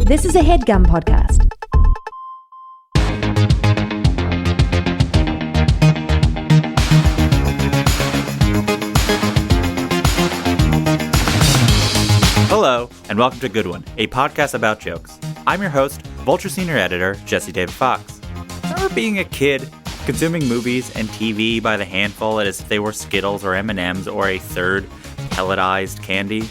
This is a HeadGum podcast. Hello, and welcome to Good One, a podcast about jokes. I'm your host, Vulture Senior Editor, Jesse David Fox. Remember being a kid, consuming movies and TV by the handful as if they were Skittles or M&Ms or a third pelletized candy?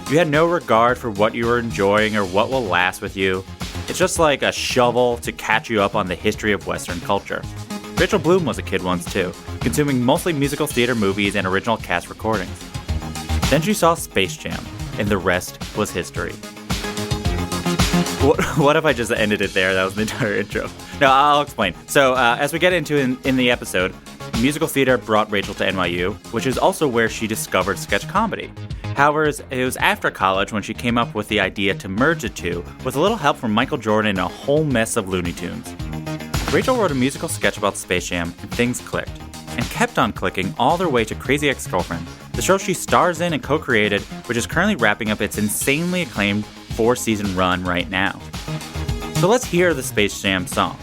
You had no regard for what you were enjoying or what will last with you. It's just like a shovel to catch you up on the history of Western culture. Rachel Bloom was a kid once too, consuming mostly musical theater movies and original cast recordings. Then she saw Space Jam, and the rest was history. What if I just ended it there? That was the entire intro. No, I'll explain. So, as we get into in the episode, musical theater brought Rachel to NYU, which is also where she discovered sketch comedy. However, it was after college when she came up with the idea to merge the two, with a little help from Michael Jordan and a whole mess of Looney Tunes. Rachel wrote a musical sketch about Space Jam, and things clicked, and kept on clicking all their way to Crazy Ex-Girlfriend, the show she stars in and co-created, which is currently wrapping up its insanely acclaimed 4-season run right now. So let's hear the Space Jam song.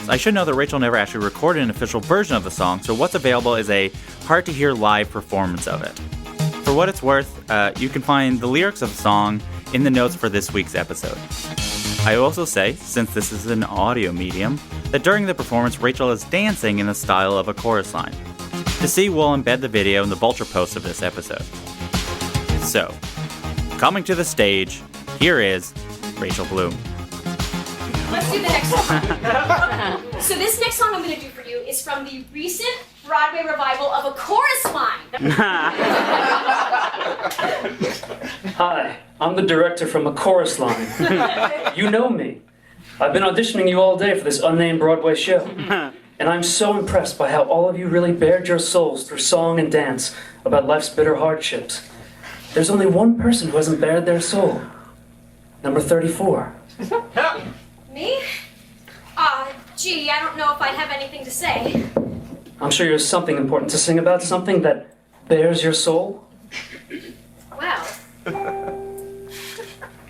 I should know that Rachel never actually recorded an official version of the song, so what's available is a hard-to-hear live performance of it. For what it's worth, you can find the lyrics of the song in the notes for this week's episode. I also say, since this is an audio medium, that during the performance, Rachel is dancing in the style of a chorus line. To see, we'll embed the video in the Vulture post of this episode. So, coming to the stage, here is Rachel Bloom. Let's do the next song. So this next song I'm going to do for you is from the recent Broadway revival of A Chorus Line. Hi, I'm the director from A Chorus Line. You know me. I've been auditioning you all day for this unnamed Broadway show. And I'm so impressed by how all of you really bared your souls through song and dance about life's bitter hardships. There's only one person who hasn't bared their soul. Number 34. Me? Gee, I don't know if I'd have anything to say. I'm sure you have something important to sing about, something that bares your soul. Well,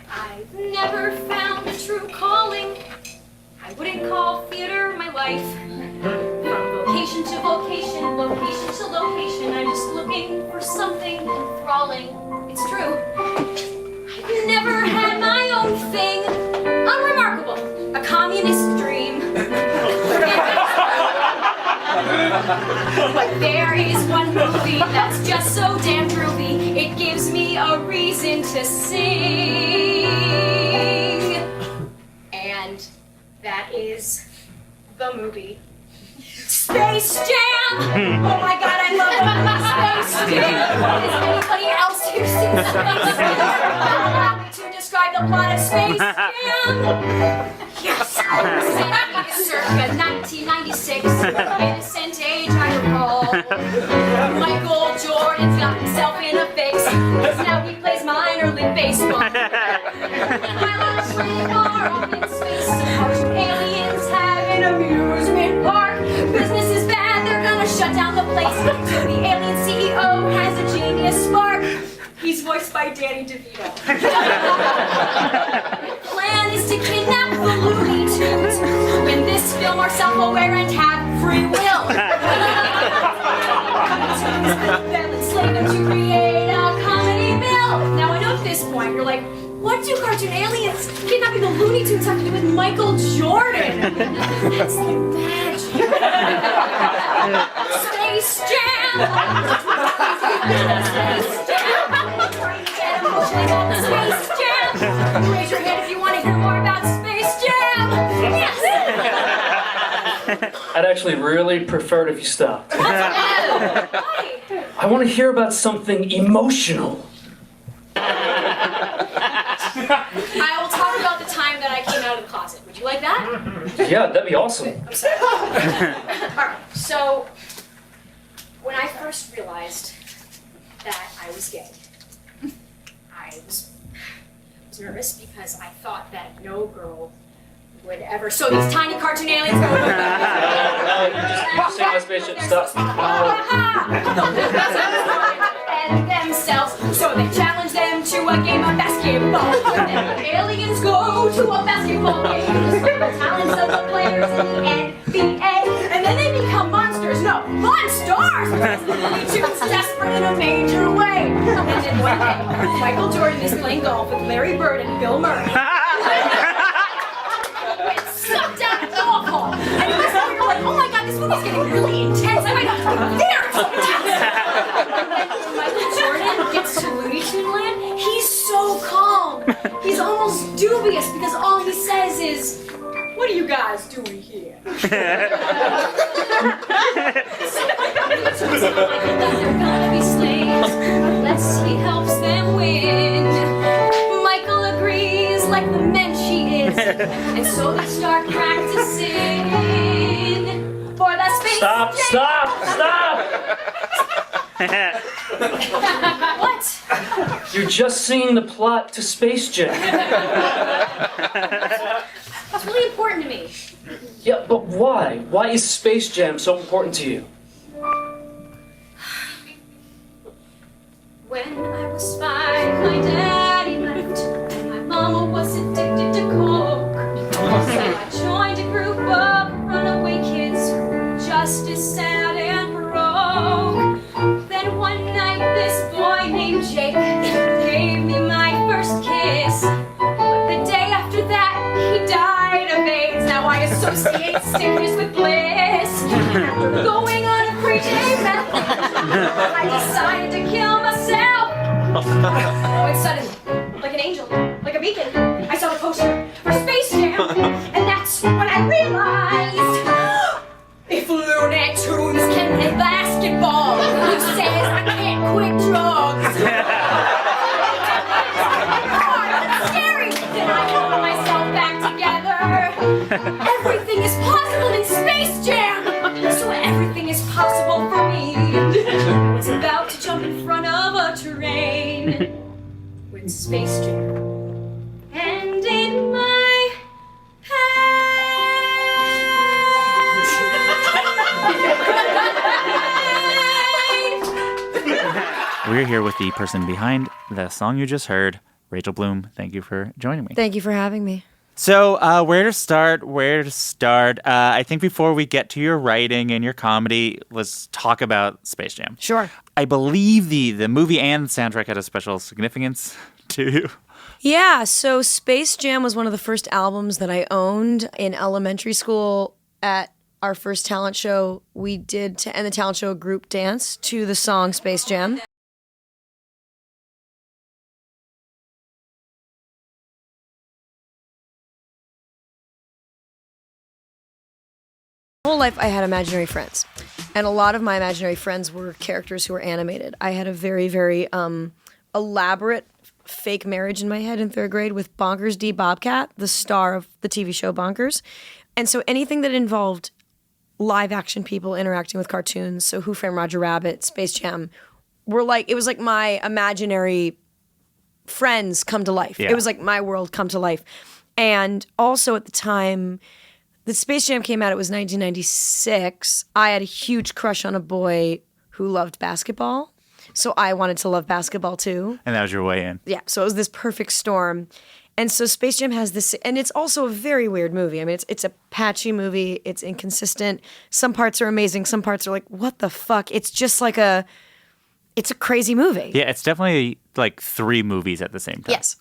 I've never found a true calling. I wouldn't call theater my life. From vocation to vocation, location to location, I'm just looking for something enthralling. It's true. I've never had my own thing. Unremarkable. A communist dream. But there is one movie that's just so damn groovy. It gives me a reason to sing. And that is the movie Space Jam! Oh my god, I love the movie Space Jam! Is anybody else here seen Space Jam? Allow me to describe the plot of Space Jam! Yes! Circa 1996, innocent age I recall. Michael Jordan's got himself in a fix, because now he plays minor league baseball. While children are off in space, some aliens have an amusement park. Business is bad, they're gonna shut down the place. So the alien CEO has a genius spark. He's voiced by Danny DeVito. Plan is to kidnap the Looney Tunes. Who in this film are self-aware and have free will. They'll enslave them to create a comedy bill. Now I know at this point you're like, what do cartoon aliens kidnapping the Looney Tunes have to do with Michael Jordan? That's the magic. Space Jam! Space Jam! Space Jam! Raise your hand if you want to hear more about Space Jam! Yes! I'd actually really prefer it if you stopped. Why? I want to hear about something emotional. I will talk about the time that I came out of the closet. Would you like that? Yeah, that'd be awesome. Alright, so when I first realized that I was gay, I was nervous because I thought that no girl would ever. So these tiny cartoon aliens go. Just sing my spaceship stuff. And themselves, so they challenge them to a game of basketball. And the aliens go to a basketball game. The talents of the players in the NBA. And then they become monsters. No, monsters! Because the Looney Tunes desperate in a major way. And then one day, Michael Jordan is playing golf with Larry Bird and Bill Murray. It's sucked out of the golf hall. And the rest of you are like, oh my god, this movie's getting really intense. I might have to go there. It's so intense. When Michael Jordan gets to Looney Tune Land, he's so calm. He's almost dubious because all he says is, what are you guys doing here? They're gonna be slaves unless he helps them win. Michael agrees like the mensch he is, and so they start practicing for the space. Stop! What? You're just singing the plot to Space Jam. It's really important to me. Yeah, but why? Why is Space Jam so important to you? When I was 5, my daddy left, and my mama was addicted to coke. So I joined a group of runaway kids who were just as sad and broke. Then one night, this boy named Jake gave me my first kiss. But the day after that, he died of AIDS. Now I associate sickness with bliss. After going on a 3-day marathon, I decided to kill myself. Oh, and suddenly, like an angel, like a beacon, I saw the poster for Space Jam. And that's when I realized, if Looney Tunes can play basketball, who says I can't quit drugs? It's scary. Then I pulled myself back together. Everything is possible in Space Jam. So everything is possible for me. I was about to jump in front of a train when Space Jam ended my pain. We're here with the person behind the song you just heard, Rachel Bloom. Thank you for joining me. Thank you for having me. So, where to start? I think before we get to your writing and your comedy, let's talk about Space Jam. Sure. I believe the movie and the soundtrack had a special significance to you. Yeah, so Space Jam was one of the first albums that I owned in elementary school. At our first talent show, we did, to end the talent show, a group dance to the song Space Jam. Whole life I had imaginary friends, and a lot of my imaginary friends were characters who were animated. I had a very, very elaborate fake marriage in my head in 3rd grade with Bonkers D. Bobcat, the star of the TV show Bonkers. And so anything that involved live action people interacting with cartoons, so Who Framed Roger Rabbit, Space Jam, it was like my imaginary friends come to life. Yeah. It was like my world come to life. And also at the time the Space Jam came out, it was 1996. I had a huge crush on a boy who loved basketball. So I wanted to love basketball too. And that was your way in. Yeah, so it was this perfect storm. And so Space Jam has this, and it's also a very weird movie. I mean, it's a patchy movie. It's inconsistent. Some parts are amazing. Some parts are like, what the fuck? It's just like it's a crazy movie. Yeah, it's definitely like 3 movies at the same time. Yes.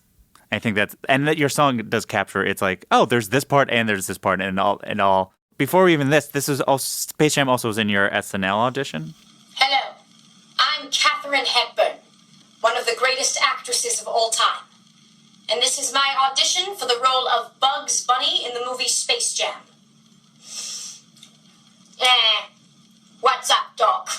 I think that your song does capture. It's like, oh, there's this part and there's this part and all. Before even this is also Space Jam also was in your SNL audition. Hello, I'm Katharine Hepburn, one of the greatest actresses of all time, and this is my audition for the role of Bugs Bunny in the movie Space Jam. What's up, Doc?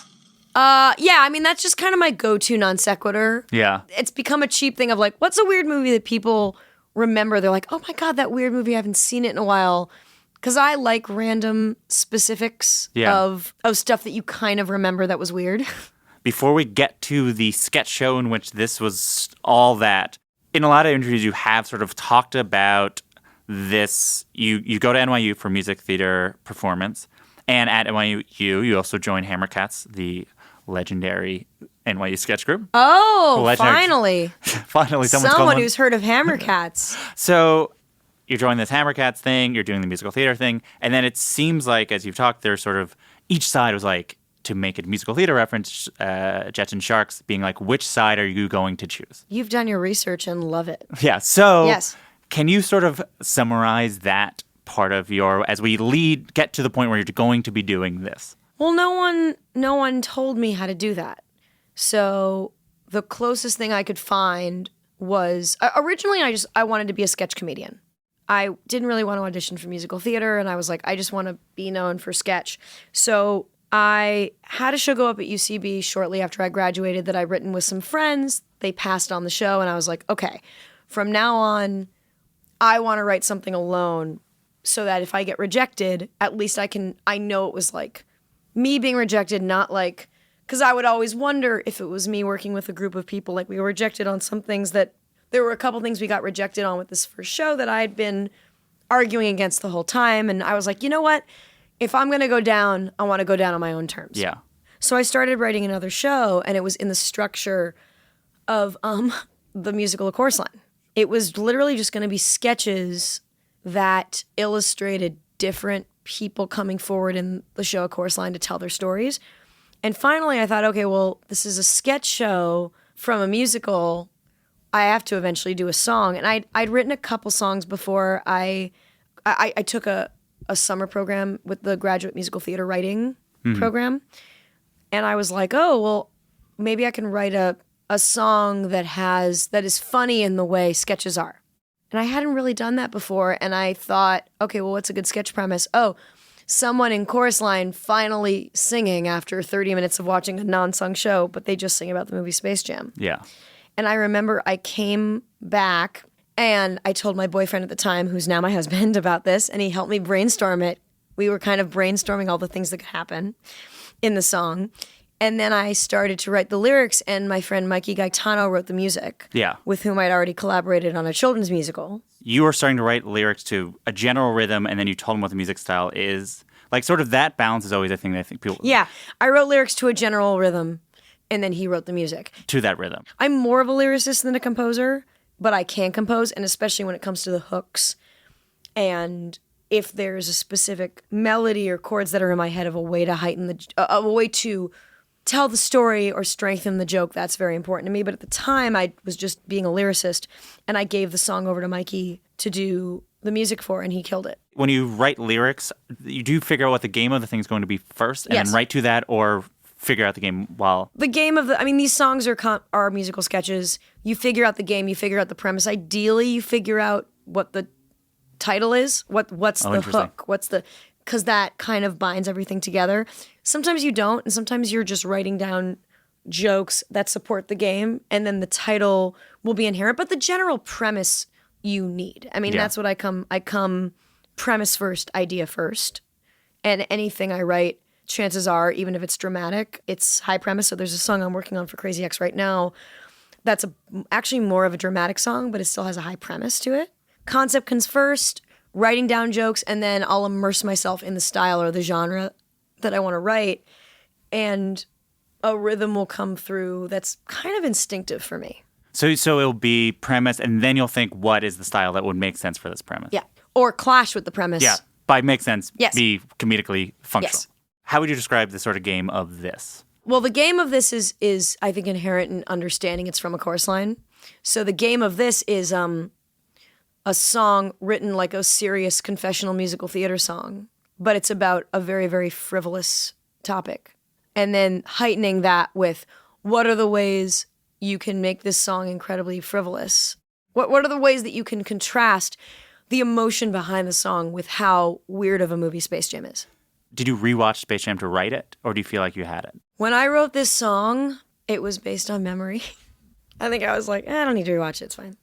Yeah, I mean, that's just kind of my go-to non sequitur. Yeah. It's become a cheap thing of like, what's a weird movie that people remember? They're like, oh my God, that weird movie, I haven't seen it in a while. Because I like random specifics of stuff that you kind of remember that was weird. Before we get to the sketch show in which this was all that, in a lot of interviews you have sort of talked about this. You go to NYU for music theater performance. And at NYU, you also join Hammercats, the legendary NYU sketch group. Oh, Legendary- finally. Finally, someone Who's heard of Hammer Cats. So you're joining this Hammer Cats thing, you're doing the musical theater thing, and then it seems like, as you've talked, there's sort of each side was like, to make it a musical theater reference, Jets and Sharks being like, which side are you going to choose? You've done your research and love it. Yeah. So Yes. Can you sort of summarize that part of your, as we get to the point where you're going to be doing this? Well, no one told me how to do that. So the closest thing I could find was originally I wanted to be a sketch comedian. I didn't really want to audition for musical theater, and I was like, I just want to be known for sketch. So I had a show go up at UCB shortly after I graduated that I'd written with some friends. They passed on the show, and I was like, okay, from now on, I want to write something alone so that if I get rejected, at least I know it was like me being rejected, not like, because I would always wonder if it was me working with a group of people, like we were rejected on some things that, there were a couple things we got rejected on with this first show that I had been arguing against the whole time. And I was like, you know what? If I'm going to go down, I want to go down on my own terms. Yeah. So I started writing another show, and it was in the structure of the musical A Chorus Line. It was literally just going to be sketches that illustrated different people coming forward in the show A Chorus Line to tell their stories. And finally I thought, okay, well, this is a sketch show from a musical. I have to eventually do a song. And I'd written a couple songs before. I took a summer program with the graduate musical theater writing program. And I was like, oh, well, maybe I can write a song that is funny in the way sketches are. And I hadn't really done that before. And I thought, okay, well, what's a good sketch premise? Oh, someone in Chorus Line finally singing after 30 minutes of watching a non-sung show, but they just sing about the movie Space Jam. Yeah. And I remember I came back and I told my boyfriend at the time, who's now my husband, about this, and he helped me brainstorm it. We were kind of brainstorming all the things that could happen in the song. And then I started to write the lyrics, and my friend Mikey Gaetano wrote the music. Yeah. With whom I'd already collaborated on a children's musical. You were starting to write lyrics to a general rhythm, and then you told him what the music style is. Like, sort of that balance is always a thing that I think people... Yeah. I wrote lyrics to a general rhythm, and then he wrote the music. To that rhythm. I'm more of a lyricist than a composer, but I can compose, and especially when it comes to the hooks. And if there's a specific melody or chords that are in my head of a way to heighten a way to tell the story or strengthen the joke, that's very important to me. But at the time, I was just being a lyricist, and I gave the song over to Mikey to do the music for, and he killed it. When you write lyrics, you do figure out what the game of the thing is going to be first, and Yes. then write to that, or figure out the game while... The game of these songs are musical sketches. You figure out the game, you figure out the premise. Ideally, you figure out what the title is, what's the interesting. hook, because that kind of binds everything together. Sometimes you don't, and sometimes you're just writing down jokes that support the game, and then the title will be inherent, but the general premise you need. I mean, Yeah. that's what I come premise first, idea first. And anything I write, chances are, even if it's dramatic, it's high premise. So there's a song I'm working on for Crazy X right now that's actually more of a dramatic song, but it still has a high premise to it. Concept comes first, writing down jokes, and then I'll immerse myself in the style or the genre that I want to write, and a rhythm will come through that's kind of instinctive for me. So it'll be premise, and then you'll think, what is the style that would make sense for this premise? Yeah. Or clash with the premise. Yeah. By make sense, Yes. be comedically functional. Yes. How would you describe the sort of game of this? Well, the game of this is I think inherent in understanding it's from A Chorus Line. So the game of this is a song written like a serious confessional musical theater song, but it's about a very, very frivolous topic. And then heightening that with what are the ways you can make this song incredibly frivolous? What are the ways that you can contrast the emotion behind the song with how weird of a movie Space Jam is? Did you rewatch Space Jam to write it, or do you feel like you had it? When I wrote this song, it was based on memory. I think I was like, I don't need to rewatch it, it's fine.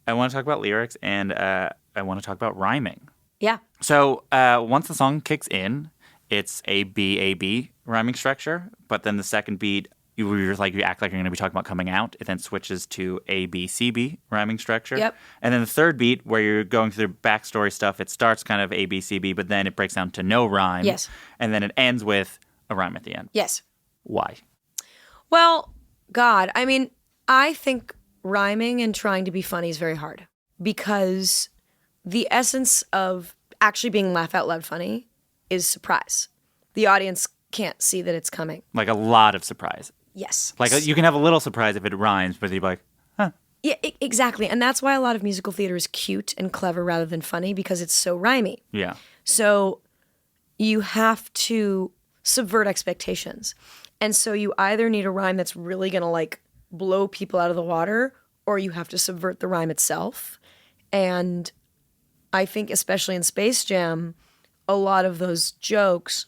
I want to talk about lyrics, and I want to talk about rhyming. Yeah. So once the song kicks in, it's a B rhyming structure, but then the second beat, you act like you're going to be talking about coming out. It then switches to A-B-C-B rhyming structure. Yep. And then the third beat, where you're going through backstory stuff, it starts kind of A-B-C-B, but then it breaks down to no rhyme. Yes. And then it ends with a rhyme at the end. Yes. Why? Well, God, I mean, I think rhyming and trying to be funny is very hard because the essence of actually being laugh out loud funny is surprise. The audience can't see that it's coming. Like a lot of surprise. Yes. Like you can have a little surprise if it rhymes, but you're like, huh. Yeah, exactly. And that's why a lot of musical theater is cute and clever rather than funny because it's so rhymey. Yeah. So you have to subvert expectations. And so you either need a rhyme that's really going to like blow people out of the water, or you have to subvert the rhyme itself. And I think especially in Space Jam, a lot of those jokes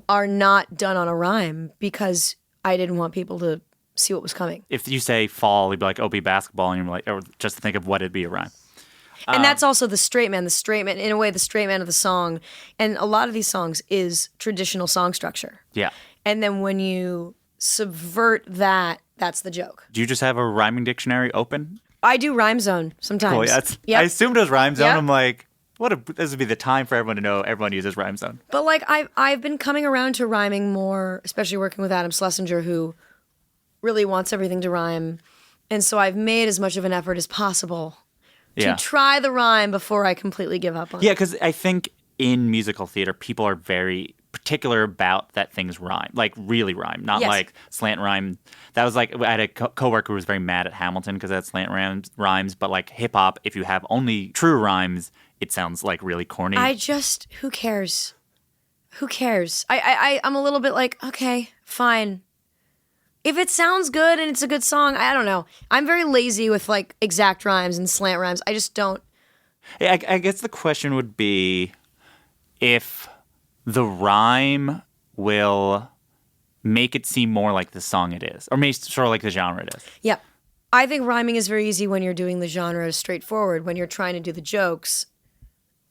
are not done on a rhyme because I didn't want people to see what was coming. If you say fall, you'd be like, oh, be basketball, and you're like, or just think of what it'd be a rhyme. And that's also the straight man, in a way, the straight man of the song. And a lot of these songs is traditional song structure. Yeah. And then when you subvert that, that's the joke. Do you just have a rhyming dictionary open? I do Rhyme Zone sometimes. Cool, yeah, Yep. I assumed it was Rhyme Zone. Yep. I'm like, this would be the time for everyone to know everyone uses Rhyme Zone. But like I've been coming around to rhyming more, especially working with Adam Schlesinger, who really wants everything to rhyme. And so I've made as much of an effort as possible to try the rhyme before I completely give up on it. Yeah, because I think in musical theater, people are very particular about that things rhyme, like really rhyme, not like slant rhyme. That was like, I had a coworker who was very mad at Hamilton because that slant rhymes, but like hip hop, if you have only true rhymes, it sounds like really corny. Who cares? Who cares? I'm a little bit like, okay, fine. If it sounds good and it's a good song, I don't know. I'm very lazy with like exact rhymes and slant rhymes. I just don't. I guess the question would be if the rhyme will make it seem more like the song it is, or maybe sort of like the genre it is. Yeah. I think rhyming is very easy when you're doing the genre straightforward. When you're trying to do the jokes,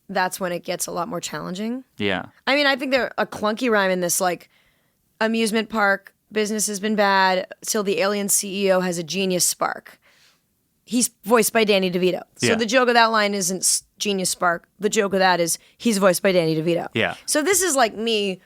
that's when it gets a lot more challenging. Yeah. I mean, I think there's a clunky rhyme in this, like amusement park, business has been bad, till the alien CEO has a genius spark. He's voiced by Danny DeVito. So the joke of that line isn't genius spark. The joke of that is he's voiced by Danny DeVito. Yeah. So this is like me,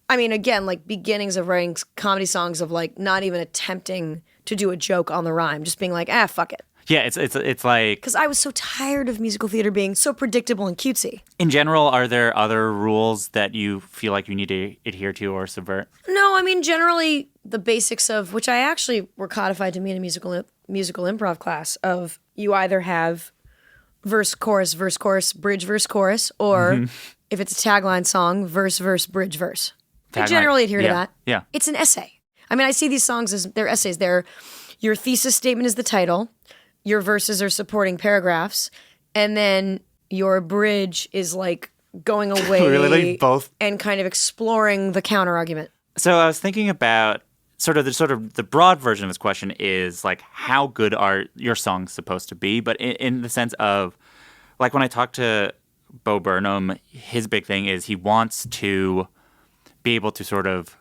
I mean, again, like beginnings of writing comedy songs of like not even attempting to do a joke on the rhyme, just being like, fuck it. Yeah, it's like... Because I was so tired of musical theater being so predictable and cutesy. In general, are there other rules that you feel like you need to adhere to or subvert? No, I mean, generally the basics of, which I actually were codified to me in a musical improv class, of you either have verse, chorus, bridge, verse, chorus, or if it's a tagline song, verse, bridge, verse. I generally adhere to that. Yeah. It's an essay. I mean, I see these songs as they're essays. Your thesis statement is the title. Your verses are supporting paragraphs, and then your bridge is like going away really, both, and kind of exploring the counter argument. So I was thinking about sort of the broad version of this question is like, how good are your songs supposed to be? But in the sense of, like, when I talk to Bo Burnham, his big thing is he wants to be able to sort of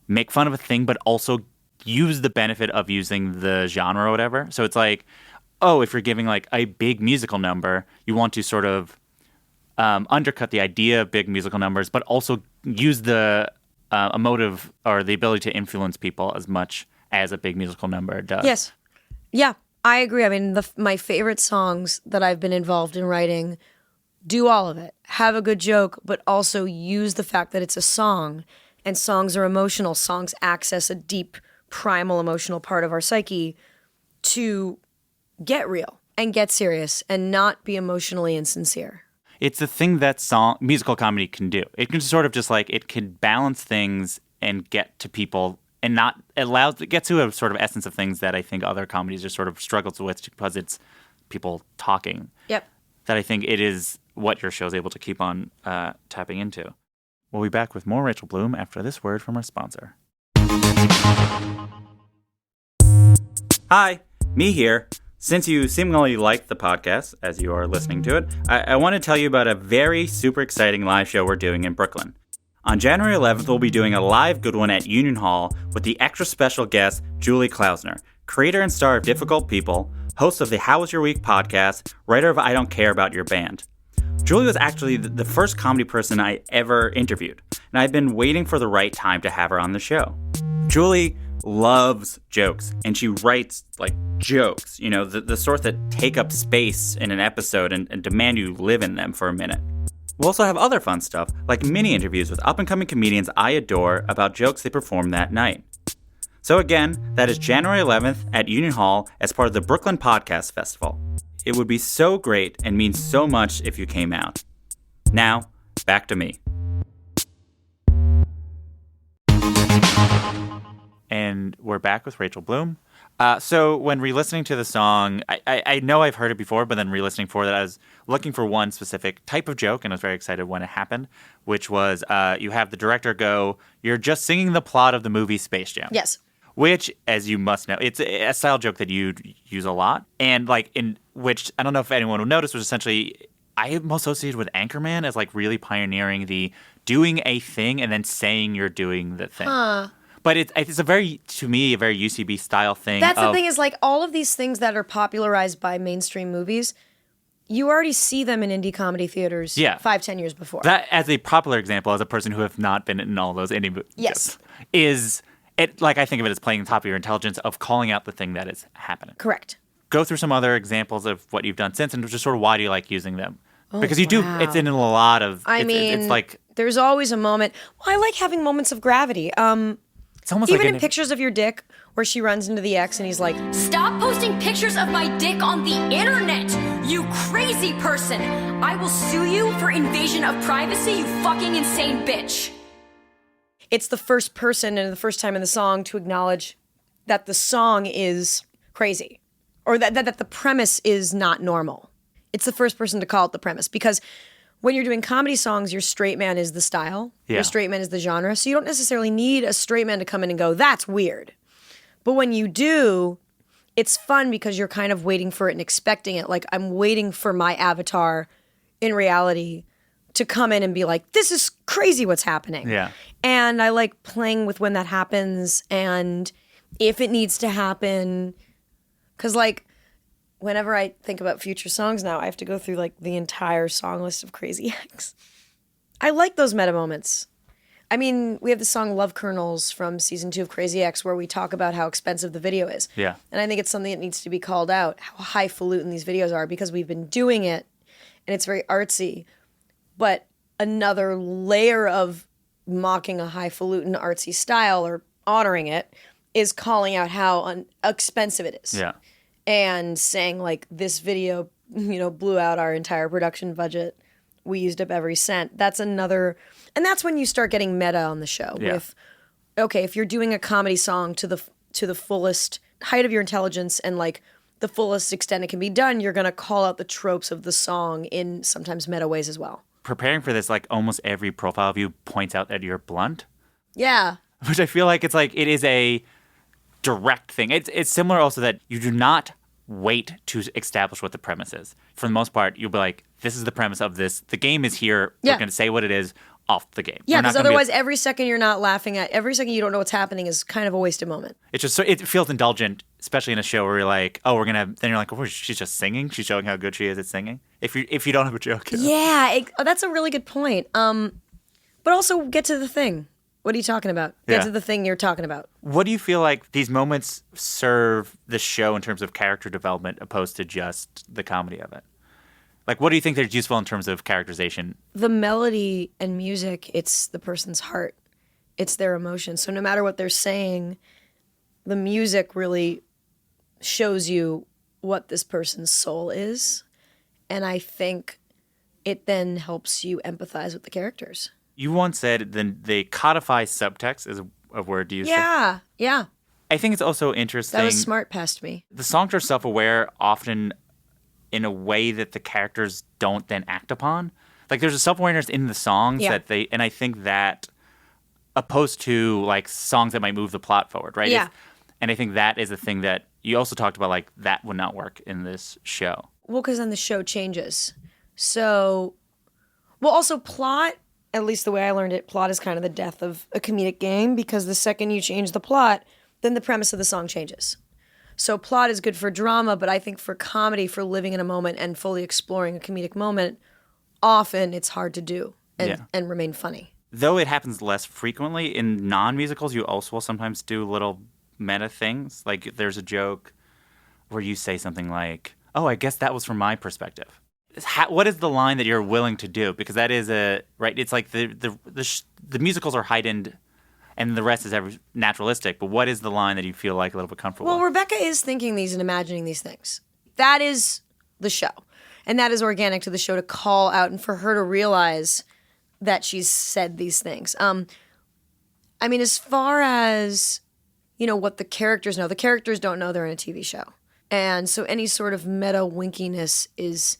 make fun of a thing, but also use the benefit of using the genre or whatever. So it's like, oh, if you're giving like a big musical number, you want to sort of undercut the idea of big musical numbers, but also use the emotive or the ability to influence people as much as a big musical number does. Yes. Yeah, I agree. I mean, my favorite songs that I've been involved in writing do all of it. Have a good joke, but also use the fact that it's a song, and songs are emotional. Songs access a deep, primal emotional part of our psyche to get real and get serious and not be emotionally insincere. It's the thing that musical comedy can do. It can sort of just like, it can balance things and get to people and not get to a sort of essence of things that I think other comedies just sort of struggles with because it's people talking. Yep. That I think it is what your show is able to keep on tapping into. We'll be back with more Rachel Bloom after this word from our sponsor. Hi, me here. Since you seemingly like the podcast as you are listening to it, I want to tell you about a very super exciting live show we're doing in Brooklyn. On January 11th, we'll be doing a live good one at Union Hall with the extra special guest, Julie Klausner, creator and star of Difficult People, host of the How Was Your Week podcast, writer of I Don't Care About Your Band. Julie was actually the first comedy person I ever interviewed, and I've been waiting for the right time to have her on the show. Julie loves jokes, and she writes like jokes, you know, the sort that take up space in an episode and demand you live in them for a minute. We'll also have other fun stuff, like mini interviews with up-and-coming comedians I adore about jokes they performed that night. So again, that is January 11th at Union Hall as part of the Brooklyn Podcast Festival. It would be so great and mean so much if you came out. Now, back to me. And we're back with Rachel Bloom. So when re-listening to the song, I know I've heard it before, but then re-listening for that, I was looking for one specific type of joke, and I was very excited when it happened, which was you have the director go, "You're just singing the plot of the movie Space Jam." Yes. Which, as you must know, it's a style joke that you use a lot, and like in which I don't know if anyone will notice was essentially I am associated with Anchorman as like really pioneering the doing a thing and then saying you're doing the thing. But it's a very, to me, a very UCB style thing. That's the thing is like all of these things that are popularized by mainstream movies, you already see them in indie comedy theaters 5-10 years before. That, as a popular example, as a person who have not been in all those indie movies, yes, is it like I think of it as playing on top of your intelligence of calling out the thing that is happening. Correct. Go through some other examples of what you've done since, and just sort of why do you like using them? Because you do, it's in a lot of. It's like there's always a moment. Well, I like having moments of gravity. It's almost even like in pictures of your dick, where she runs into the ex and he's like, Stop posting pictures of my dick on the internet, you crazy person. I will sue you for invasion of privacy, you fucking insane bitch. It's the first person and the first time in the song to acknowledge that the song is crazy or that the premise is not normal. It's the first person to call it the premise because when you're doing comedy songs, your straight man is the style. Yeah. Your straight man is the genre. So you don't necessarily need a straight man to come in and go, that's weird. But when you do, it's fun because you're kind of waiting for it and expecting it. Like I'm waiting for my avatar in reality to come in and be like, this is crazy what's happening. Yeah. And I like playing with when that happens and if it needs to happen. Because like whenever I think about future songs now, I have to go through like the entire song list of Crazy Ex. I like those meta moments. I mean, we have the song Love Kernels from season 2 of Crazy Ex where we talk about how expensive the video is. Yeah. And I think it's something that needs to be called out, how highfalutin these videos are because we've been doing it and it's very artsy. But another layer of mocking a highfalutin artsy style or honoring it is calling out how expensive it is. Yeah. And saying like this video, blew out our entire production budget. We used up every cent. That's another, and that's when you start getting meta on the show with, okay, if you're doing a comedy song to the fullest height of your intelligence and like the fullest extent it can be done, you're gonna call out the tropes of the song in sometimes meta ways as well. Preparing for this, like almost every profile of you points out that you're blunt. Yeah. Which I feel like it is a direct thing. It's similar also that you do not wait to establish what the premise is. For the most part, you'll be like, this is the premise of this. The game is here. Yeah. We're going to say what it is off the game. Yeah, because otherwise every second you're not laughing at, every second you don't know what's happening is kind of a wasted moment. It's just, it feels indulgent, especially in a show where you're like, oh, we're going to, then you're like, oh, she's just singing. She's showing how good she is at singing. If you don't have a joke. Yeah, that's a really good point. But also get to the thing. What are you talking about? Get to the thing you're talking about. What do you feel like these moments serve the show in terms of character development opposed to just the comedy of it? Like, what do you think is useful in terms of characterization? The melody and music, it's the person's heart. It's their emotion. So no matter what they're saying, the music really shows you what this person's soul is. And I think it then helps you empathize with the characters. You once said then they codify subtext is a word you used. Yeah. I think it's also interesting. That was smart past me. The songs are self-aware often in a way that the characters don't then act upon. Like there's a self-awareness in the songs that and I think that opposed to like songs that might move the plot forward, right? Yeah. And I think that is the thing that you also talked about, like that would not work in this show. Well, because then the show changes. So, also plot, at least the way I learned it, plot is kind of the death of a comedic game because the second you change the plot, then the premise of the song changes. So plot is good for drama, but I think for comedy, for living in a moment and fully exploring a comedic moment, often it's hard to do and remain funny. Though it happens less frequently, in non-musicals, you also will sometimes do little meta things. Like there's a joke where you say something like, "Oh, I guess that was from my perspective." What is the line that you're willing to do? Because that is right. It's like the musicals are heightened, and the rest is naturalistic. But what is the line that you feel like a little bit comfortable Well, with? Rebecca is thinking these and imagining these things. That is the show. And that is organic to the show to call out and for her to realize that she's said these things. I mean, as far as, what the characters know, the characters don't know they're in a TV show. And so any sort of meta winkiness is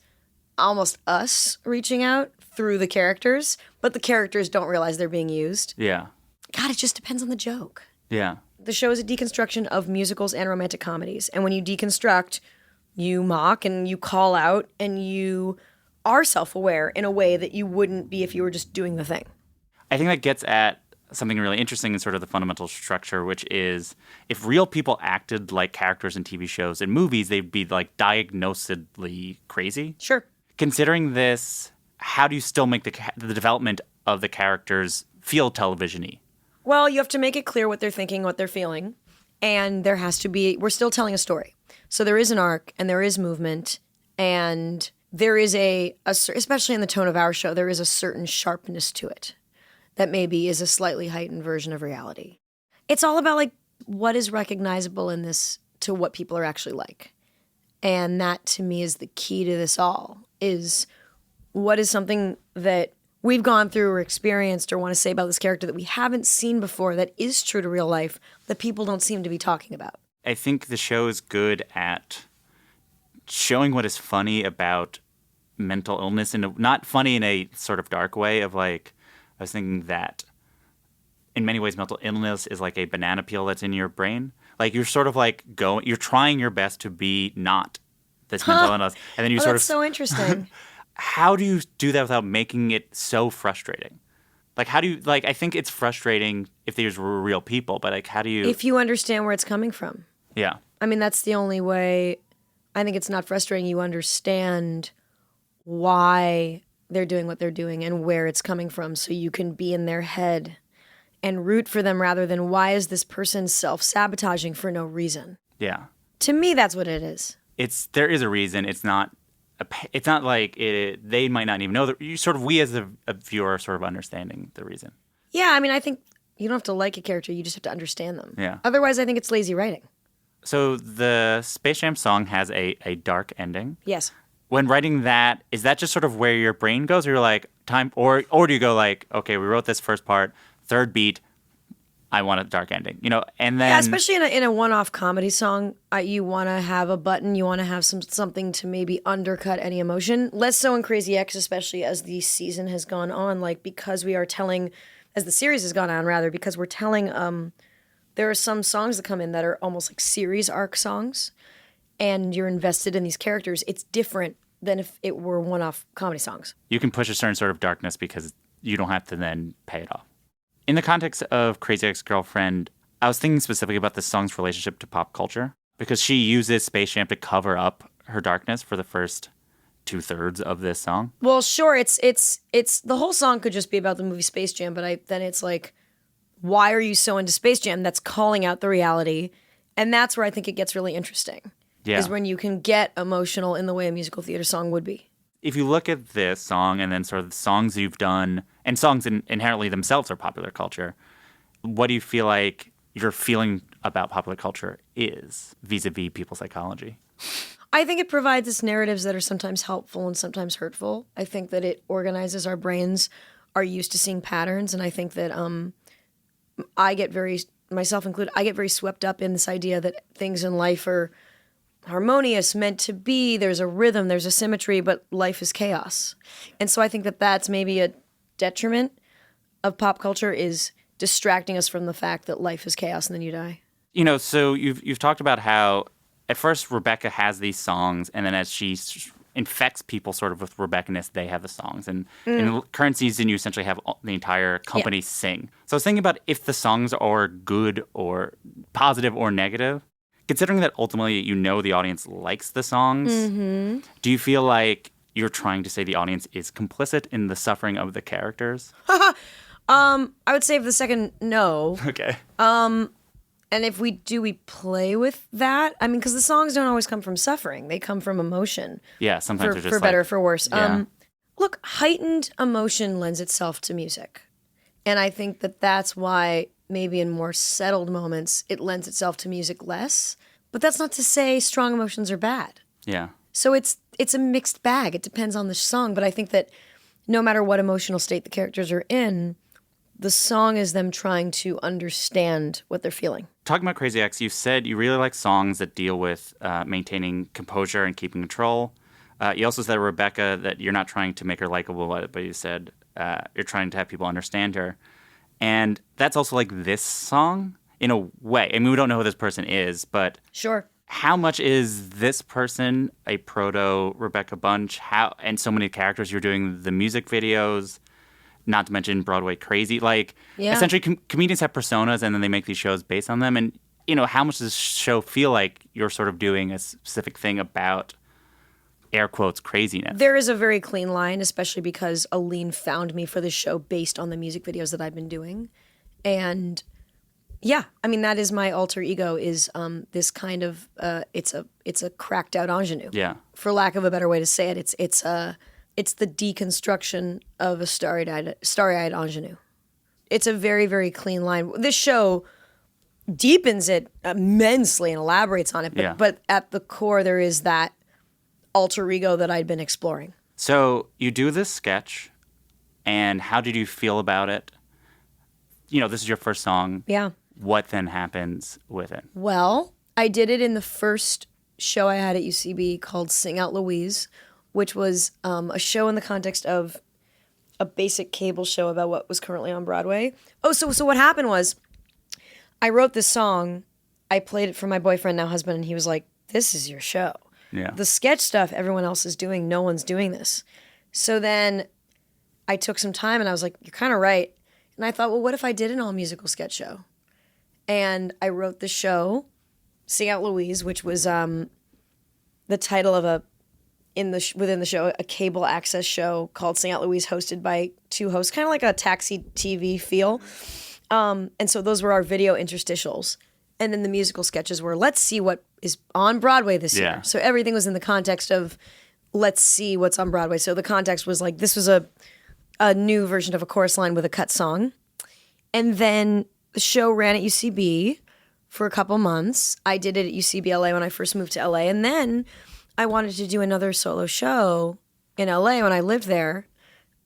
almost us reaching out through the characters, but the characters don't realize they're being used. Yeah. God, it just depends on the joke. Yeah. The show is a deconstruction of musicals and romantic comedies. And when you deconstruct, you mock and you call out and you are self-aware in a way that you wouldn't be if you were just doing the thing. I think that gets at something really interesting in sort of the fundamental structure, which is if real people acted like characters in TV shows and movies, they'd be like diagnosedly crazy. Sure. Considering this, how do you still make the development of the characters feel television-y? Well, you have to make it clear what they're thinking, what they're feeling. And there has to be, we're still telling a story. So there is an arc and there is movement and there is especially in the tone of our show, there is a certain sharpness to it that maybe is a slightly heightened version of reality. It's all about like what is recognizable in this to what people are actually like. And that to me is the key to this all, is what is something that we've gone through or experienced or want to say about this character that we haven't seen before that is true to real life that people don't seem to be talking about. I think the show is good at showing what is funny about mental illness, and not funny in a sort of dark way of like, I was thinking that in many ways mental illness is like a banana peel that's in your brain. Like you're sort of like you're trying your best to be not this mental illness. And then you sort of. That's so interesting. How do you do that without making it so frustrating? Like, how do you, like, I think it's frustrating if these were real people, but like, how do you. If you understand where it's coming from. Yeah. I mean, that's the only way. I think it's not frustrating. You understand why they're doing what they're doing and where it's coming from so you can be in their head and root for them rather than why is this person self-sabotaging for no reason. Yeah. To me, that's what it is. There is a reason. It's not like they might not even know that we as a viewer are sort of understanding the reason. Yeah, I mean, I think you don't have to like a character. You just have to understand them. Yeah. Otherwise, I think it's lazy writing. So the Space Jam song has a dark ending. Yes. When writing that, is that just sort of where your brain goes, or you're like time, or do you go like, okay, we wrote this first part, third beat, I want a dark ending, and then Yeah, especially in a one-off comedy song, you want to have a button, you want to have something to maybe undercut any emotion. Less so in Crazy X, especially as the season has gone on, like because we are telling, as the series has gone on rather, because we're telling. There are some songs that come in that are almost like series arc songs, and you're invested in these characters. It's different than if it were one-off comedy songs. You can push a certain sort of darkness because you don't have to then pay it off. In the context of Crazy Ex-Girlfriend, I was thinking specifically about this song's relationship to pop culture because she uses Space Jam to cover up her darkness for the first 2/3 of this song. Well, sure, it's the whole song could just be about the movie Space Jam, but then it's like, why are you so into Space Jam? That's calling out the reality. And that's where I think it gets really interesting. Yeah. Is when you can get emotional in the way a musical theater song would be. If you look at this song and then sort of the songs you've done, and songs inherently themselves are popular culture, what do you feel like your feeling about popular culture is vis-a-vis people's psychology? I think it provides us narratives that are sometimes helpful and sometimes hurtful. I think that it organizes our brains, are used to seeing patterns, and I think that myself included, I get very swept up in this idea that things in life are harmonious, meant to be, there's a rhythm, there's a symmetry, but life is chaos. And so I think that that's maybe a detriment of pop culture, is distracting us from the fact that life is chaos and then you die. So you've talked about how at first Rebecca has these songs, and then as she infects people sort of with Rebecca-ness, they have the songs. And in the current season, you essentially have the entire company sing. So I was thinking about if the songs are good or positive or negative. Considering that ultimately the audience likes the songs, do you feel like you're trying to say the audience is complicit in the suffering of the characters? I would say for the second, no. Okay. And And if we play with that. I mean, because the songs don't always come from suffering; they come from emotion. Yeah, sometimes they're just for better or like, for worse. yeah. Look, heightened emotion lends itself to music, and I think that that's why maybe in more settled moments it lends itself to music less. But that's not to say strong emotions are bad. Yeah. So it's a mixed bag. It depends on the song, but I think that no matter what emotional state the characters are in, the song is them trying to understand what they're feeling. Talking about Crazy Ex, you said you really like songs that deal with maintaining composure and keeping control. You also said, Rebecca, that you're not trying to make her likable, but you said you're trying to have people understand her. And that's also like this song in a way. I mean, we don't know who this person is, but Sure. how much is this person a proto Rebecca Bunch? And so many characters, you're doing the music videos, not to mention Broadway Crazy. Like, essentially, comedians have personas, and then they make these shows based on them. And, how much does this show feel like you're sort of doing a specific thing about, air quotes, craziness? There is a very clean line, especially because Aline found me for this show based on the music videos that I've been doing. And yeah, I mean, that is my alter ego, is this kind of, it's a cracked out ingenue. Yeah. For lack of a better way to say it, it's the deconstruction of a starry-eyed ingenue. It's a very, very clean line. This show deepens it immensely and elaborates on it, but at the core there is that alter ego that I'd been exploring. So you do this sketch, and how did you feel about it? This is your first song. Yeah. What then happens with it? Well, I did it in the first show I had at UCB called Sing Out Louise, which was a show in the context of a basic cable show about what was currently on Broadway. Oh, so what happened was I wrote this song, I played it for my boyfriend, now husband, and he was like, this is your show. Yeah. The sketch stuff everyone else is doing, no one's doing this. So then I took some time and I was like, you're kind of right. And I thought, well, what if I did an all-musical sketch show? And I wrote the show, Sing Out Louise, which was the title of within the show, a cable access show called Sing Out Louise, hosted by two hosts, kind of like a taxi TV feel. And so those were our video interstitials. And then the musical sketches were, let's see what is on Broadway this year. So everything was in the context of, let's see what's on Broadway. So the context was like, this was a new version of a chorus line with a cut song. And then the show ran at UCB for a couple months. I did it at UCB LA when I first moved to LA. And then I wanted to do another solo show in LA when I lived there.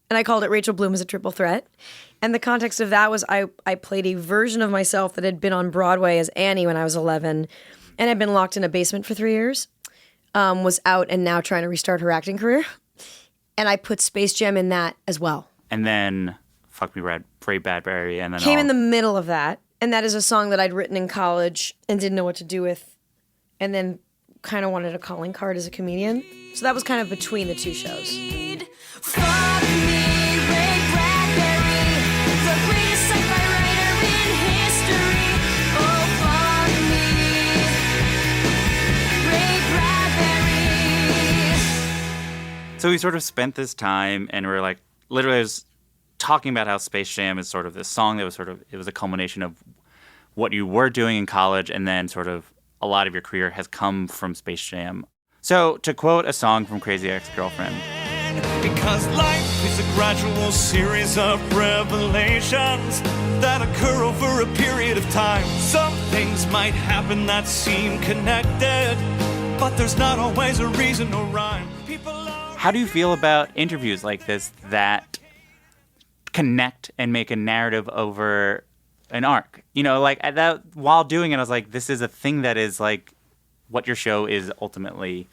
And I called it Rachel Bloom as a Triple Threat. And the context of that was I played a version of myself that had been on Broadway as Annie when I was 11 and had been locked in a basement for 3 years, was out and now trying to restart her acting career. And I put Space Jam in that as well. And then Fuck Me Ray Bradbury. And then came in the middle of that. And that is a song that I'd written in college and didn't know what to do with. And then kind of wanted a calling card as a comedian. So that was kind of between the two shows. Fuck me, Ray Bradbury, the greatest sci-fi writer in history. Oh, fuck me, Ray Bradbury. So we sort of spent this time, and we're like, literally, I was talking about how Space Jam is sort of this song that was it was a culmination of what you were doing in college, and then sort of a lot of your career has come from Space Jam. So to quote a song from Crazy Ex-Girlfriend, because life is a gradual series of revelations that occur over a period of time. Some things might happen that seem connected, but there's not always a reason or rhyme. how do you feel about interviews like this that connect and make a narrative over an arc? Like that, while doing it, I was like, this is a thing that is like what your show is ultimately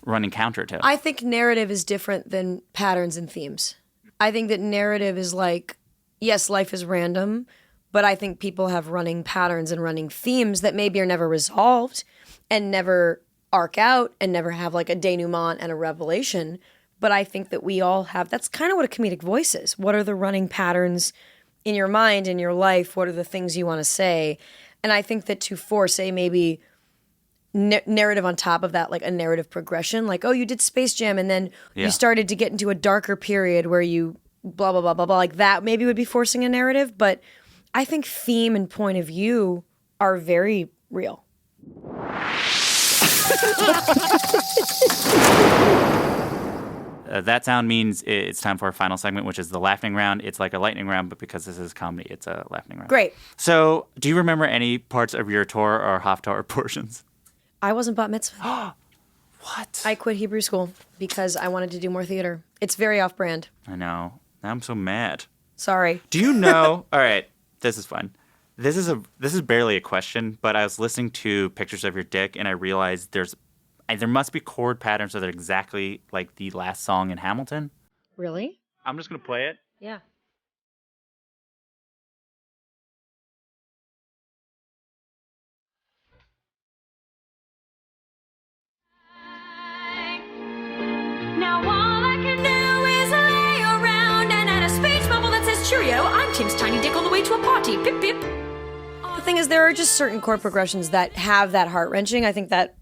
running counter to. I think narrative is different than patterns and themes. I think that narrative is like, yes, life is random, but I think people have running patterns and running themes that maybe are never resolved and never arc out and never have like a denouement and a revelation. But I think that we all have, that's kind of what a comedic voice is. What are the running patterns in your mind, in your life? What are the things you want to say? And I think that to force a maybe narrative on top of that, like a narrative progression, like, oh, you did Space Jam and then you started to get into a darker period where you blah, blah, blah, blah, blah, like that maybe would be forcing a narrative. But I think theme and point of view are very real. That sound means it's time for our final segment, which is the laughing round. It's like a lightning round, but because this is comedy, it's a laughing round. Great. So, do you remember any parts of your Torah or Haftarah portions? I wasn't bat mitzvah. What? I quit Hebrew school because I wanted to do more theater. It's very off-brand. I know. Now I'm so mad. Sorry. Do you know? All right, this is fun. This is barely a question, but I was listening to pictures of your dick, and I realized there must be chord patterns that are exactly like the last song in Hamilton. Really? I'm just gonna play it. Yeah. Now all I can do is lay around and add a speech bubble that says Cheerio. I'm Tim's tiny dick on the way to a party. Pip pip. The thing is, there are just certain chord progressions that have that heart-wrenching. I think that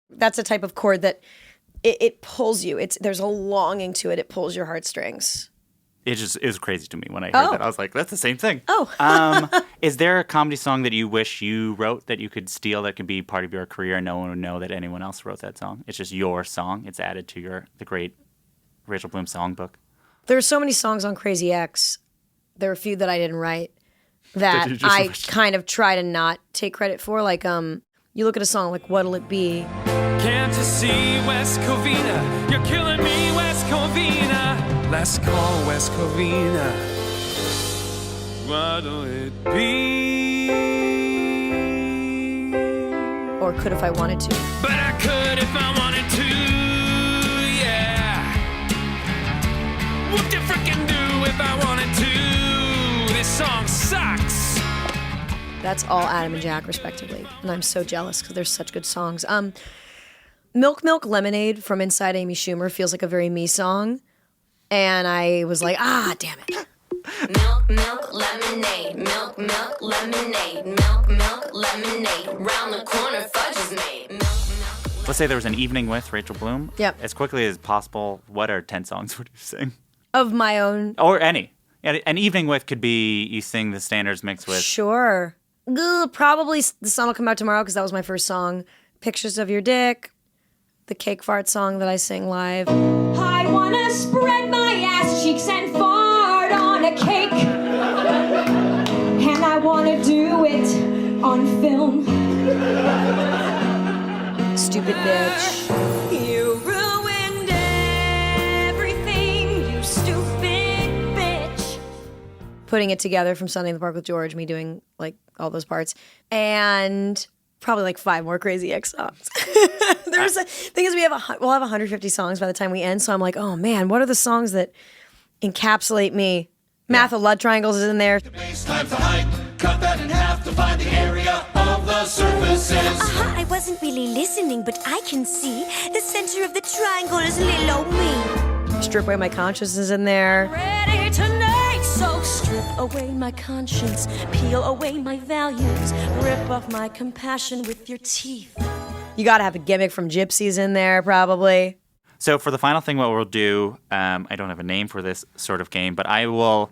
that's a type of chord that it pulls you. There's a longing to it. It pulls your heartstrings. It was crazy to me when I heard that. I was like, that's the same thing. Oh. Is there a comedy song that you wish you wrote that you could steal that could be part of your career and no one would know that anyone else wrote that song? It's just your song. It's added to the great Rachel Bloom songbook. There are so many songs on Crazy X. There are a few that I didn't write that you just I wish- kind of try to not take credit for. Like, you look at a song like What'll It Be? Can't you see West Covina? You're killing me, West Covina. Let's call West Covina. What'll it be? Or Could If I Wanted To. But I could if I wanted to, yeah. What the frickin' do if I wanted to? This song sucks. That's all Adam and Jack, respectively. And I'm so jealous because they're such good songs. Milk Milk Lemonade from Inside Amy Schumer feels like a very me song. And I was like, damn it. Milk, milk, lemonade. Milk, milk, lemonade. Milk, milk, lemonade. Round the corner, fudge is made. Milk, milk. Let's say there was an evening with Rachel Bloom. Yep. As quickly as possible, what are 10 songs would you sing? Of my own. Or any. Yeah, an evening with could be you sing the standards mixed with. Sure. Probably The Sun Will Come Out Tomorrow because that was my first song. Pictures of Your Dick. The Cake Fart song that I sing live. I wanna spread my ass cheeks and fart on a cake. And I wanna do it on film. Stupid Bitch. You ruined everything, you stupid bitch. Putting It Together from Sunday in the Park with George, me doing like all those parts. And probably like 5 more Crazy X songs. There's a thing is we'll have 150 songs by the time we end. So I'm like, oh man, what are the songs that encapsulate me? Math of Love Triangles is in there. It's time to hide. Cut that in half to find the area of the surfaces. I wasn't really listening, but I can see the center of the triangle is little old me. Strip Away My Conscience is in there. Ready tonight, so strip away my conscience, peel away my values, rip off my compassion with your teeth. You gotta have a gimmick from Gypsies in there, probably. So for the final thing, what we'll do, I don't have a name for this sort of game, but I will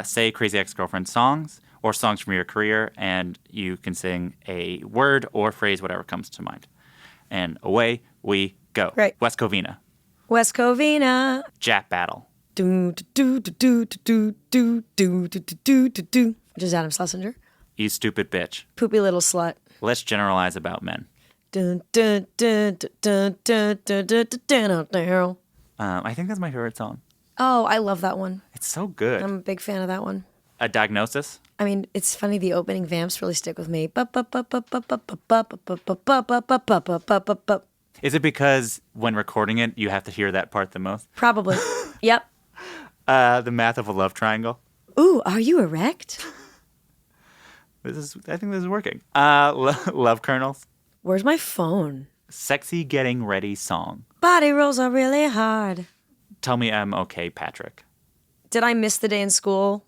say Crazy Ex-Girlfriend songs or songs from your career, and you can sing a word or phrase, whatever comes to mind. And away we go. Right. West Covina. West Covina. Jack Battle. Do do do do do do do do do do do. Which is Adam Schlesinger. You stupid bitch. Poopy little slut. Let's generalize about men. Dun, dun, dun, dun, dun, dun, dun, dun, dun, dun. I think that's my favorite song. Oh, I love that one. It's so good. I'm a big fan of that one. A Diagnosis. I mean, it's funny, the opening vamps really stick with me. Is it because when recording it, you have to hear that part the most? Probably. Yep. The Math of a Love Triangle. Ooh, are you erect? I think this is working. Love Kernels. Where's my phone? Sexy Getting Ready Song. Body rolls are really hard. Tell Me I'm Okay, Patrick. Did I miss the day in school?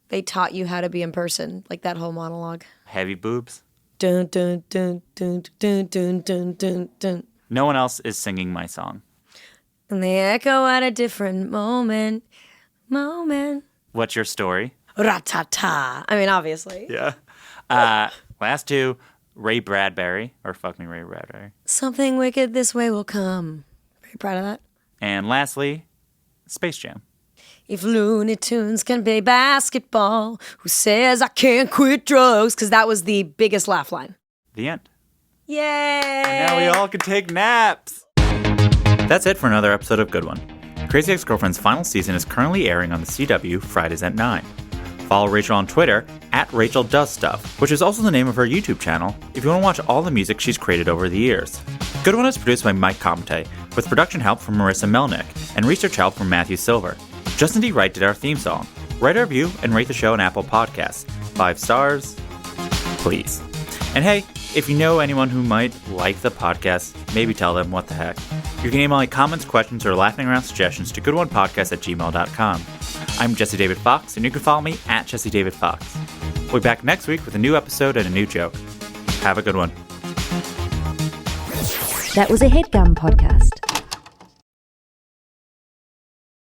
They taught you how to be in person, like that whole monologue. Heavy Boobs. Dun dun dun dun dun dun dun dun dun. No one else is singing my song. And they echo at a different moment. Moment. What's Your Story? Ra-ta-ta. I mean, obviously. Yeah. Last two, Ray Bradbury, or Fuck Me Ray Bradbury. Something wicked this way will come. Very proud of that. And lastly, Space Jam. If Looney Tunes can play basketball, who says I can't quit drugs? Because that was the biggest laugh line. The end. Yay! Now we all can take naps. That's it for another episode of Good One. Crazy Ex-Girlfriend's final season is currently airing on the CW Fridays at 9. Follow Rachel on Twitter @RachelDoesStuff, which is also the name of her YouTube channel if you want to watch all the music she's created over the years. Good One is produced by Mike Comte, with production help from Marissa Melnick and research help from Matthew Silver. Justin D. Wright did our theme song. Write a review and rate the show on Apple Podcasts. 5 stars, please. And hey, if you know anyone who might like the podcast, maybe tell them what the heck. You can email comments, questions, or laughing around suggestions to goodonepodcast@gmail.com. I'm Jesse David Fox, and you can follow me @Jesse David Fox. We'll be back next week with a new episode and a new joke. Have a good one. That was a HeadGum podcast.